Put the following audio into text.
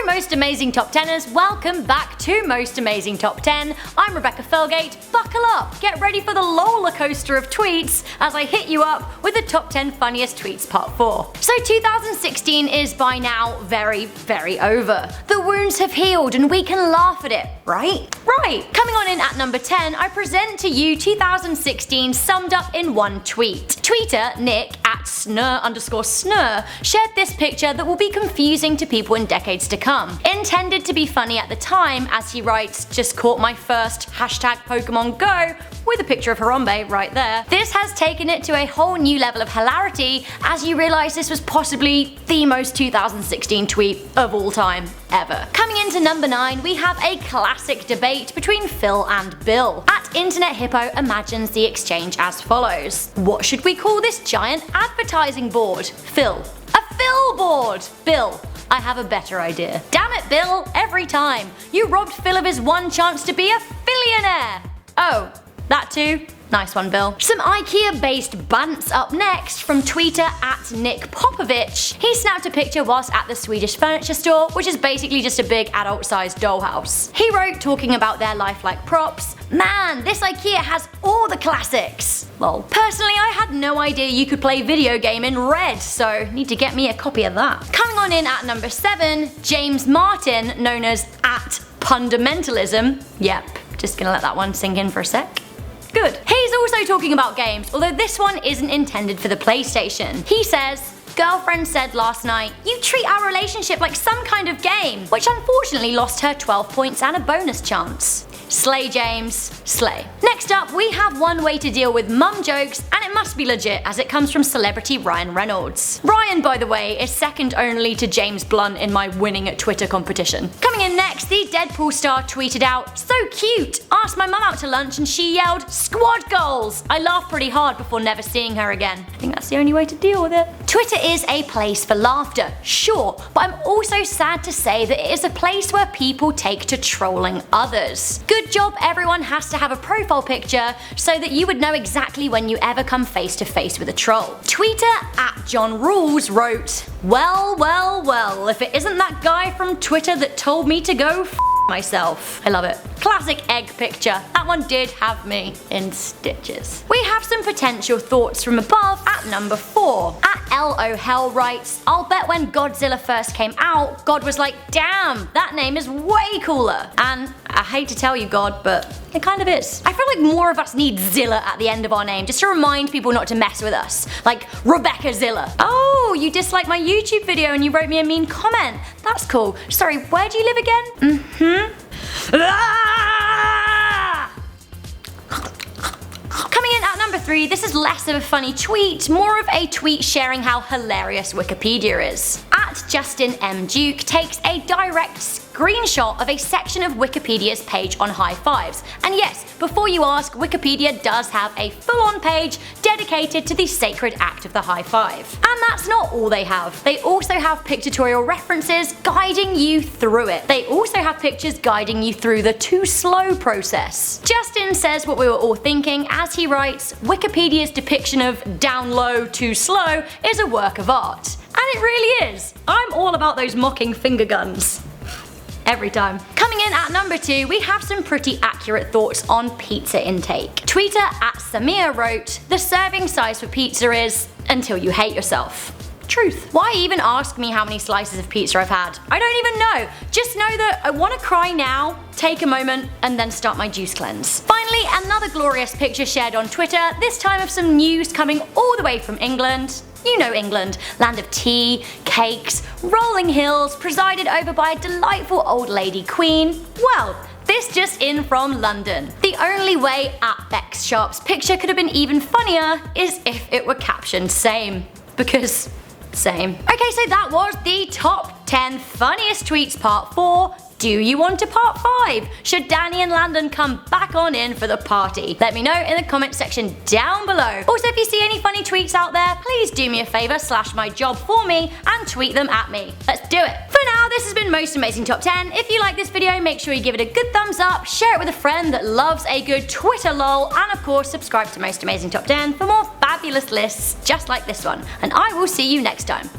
Most Amazing Top 10ers, welcome back to Most Amazing Top 10. I'm Rebecca Felgate. Buckle up, get ready for the roller coaster of tweets as I hit you up with the top 10 funniest tweets part 4. So 2016 is by now very over. The wounds have healed and we can laugh at it, right? Right! Coming on in at number 10, I present to you 2016 summed up in one tweet. Tweeter Nick at @snur_snur shared this picture that will be confusing to people in decades to come. Intended to be funny at the time, as he writes, just caught my first #Pokemon Go with a picture of Harambe right there. This has taken it to a whole new level of hilarity as you realise this was possibly the most 2016 tweet of all time ever. Coming into number 9, we have a classic debate between Phil and Bill. At Internet Hippo imagines the exchange as follows. What should we call this giant advertising board? Phil. A Phil board! Bill. I have a better idea. Damn it, Bill, every time. You robbed Phil of his one chance to be a billionaire. Oh, that too? Nice one, Bill. Some IKEA-based bants up next from tweeter at Nick Popovich. He snapped a picture whilst at the Swedish furniture store, which is basically just a big adult-sized dollhouse. He wrote, talking about their lifelike props, "Man, this IKEA has all the classics." Lol. Personally, I had no idea you could play video game in red, so need to get me a copy of that. Coming on in at number 7, James Martin, known as at Fundamentalism. Yep, just gonna let that one sink in for a sec. Good. He's also talking about games, although this one isn't intended for the PlayStation. He says, "Girlfriend said last night, you treat our relationship like some kind of game," which unfortunately lost her 12 points and a bonus chance. Slay, James. Slay. Next up, we have one way to deal with mum jokes, and it must be legit as it comes from celebrity Ryan Reynolds. Ryan, by the way, is second only to James Blunt in my winning at Twitter competition. Coming in next, the Deadpool star tweeted out, "So cute! Asked my mum out to lunch and she yelled, 'Squad goals!' I laughed pretty hard before never seeing her again." I think that's the only way to deal with it. Twitter is a place for laughter, sure, but I'm also sad to say that it is a place where people take to trolling others. Good job everyone has to have a profile picture so that you would know exactly when you ever come face to face with a troll. Tweeter at John Rules wrote, well, if it isn't that guy from Twitter that told me to go myself. I love it. Classic egg picture. That one did have me in stitches. We have some potential thoughts from above at number 4. At L.O. Hell writes, "I'll bet when Godzilla first came out, God was like, damn, that name is way cooler." And I hate to tell you, God, but it kind of is. I feel like more of us need Zilla at the end of our name, just to remind people not to mess with us. Like Rebecca Zilla. Oh, you disliked my YouTube video and you wrote me a mean comment. That's cool. Sorry, where do you live again? Coming in at number 3, this is less of a funny tweet, more of a tweet sharing how hilarious Wikipedia is. At Justin M. Duke takes a direct screenshot of a section of Wikipedia's page on high fives. And yes, before you ask, Wikipedia does have a full-on page dedicated to the sacred act of the high five. And that's not all they have. They also have pictorial references guiding you through it. They also have pictures guiding you through the too slow process. Justin says what we were all thinking as he writes, "Wikipedia's depiction of down low, too slow is a work of art." And it really is. I'm all about those mocking finger guns. Every time. Coming in at number 2, we have some pretty accurate thoughts on pizza intake. Tweeter at Samir wrote, "The serving size for pizza is until you hate yourself." Truth. Why even ask me how many slices of pizza I've had? I don't even know. Just know that I want to cry now, take a moment, and then start my juice cleanse. Finally, another glorious picture shared on Twitter, this time of some news coming all the way from England. You know England, land of tea, cakes, rolling hills, presided over by a delightful old lady queen. Well, this just in from London. The only way at Bex Sharp's picture could have been even funnier is if it were captioned same. Because same. Okay, so that was the top 10 funniest tweets part 4. Do you want a part 5? Should Danny and Landon come back on in for the party? Let me know in the comment section down below. Also, if you see any funny tweets out there, please do me a favor, slash my job for me, and tweet them at me. Let's do it. For now, this has been Most Amazing Top 10. If you like this video, make sure you give it a good thumbs up, share it with a friend that loves a good Twitter lol, and of course, subscribe to Most Amazing Top 10 for more fabulous lists just like this one. And I will see you next time.